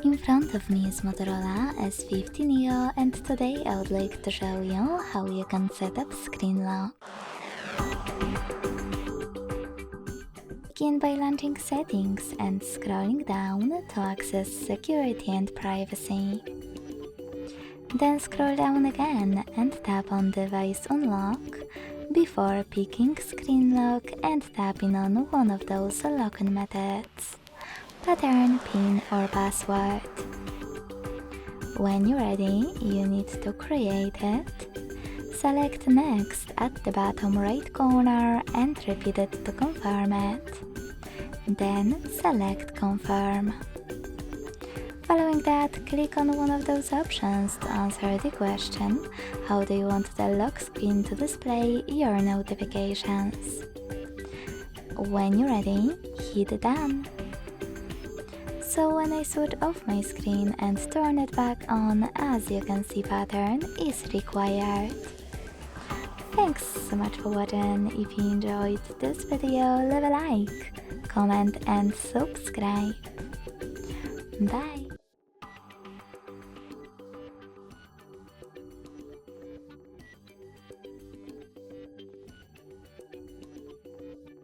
In front of me is Motorola S50 Neo, and today I would like to show you how you can set up screen lock. Begin by launching settings and scrolling down to access security and privacy. Then scroll down again and tap on device unlock before picking screen lock and tapping on one of those locking methods: pattern, PIN or password. When you're ready, you need to create it. Select next at the bottom right corner and repeat it to confirm it. Then select confirm. Following that, click on one of those options to answer the question: how do you want the lock screen to display your notifications? When you're ready, hit done. So when I switch off my screen and turn it back on, as you can see, pattern is required. Thanks so much for watching. If you enjoyed this video, leave a like, comment and subscribe. Bye!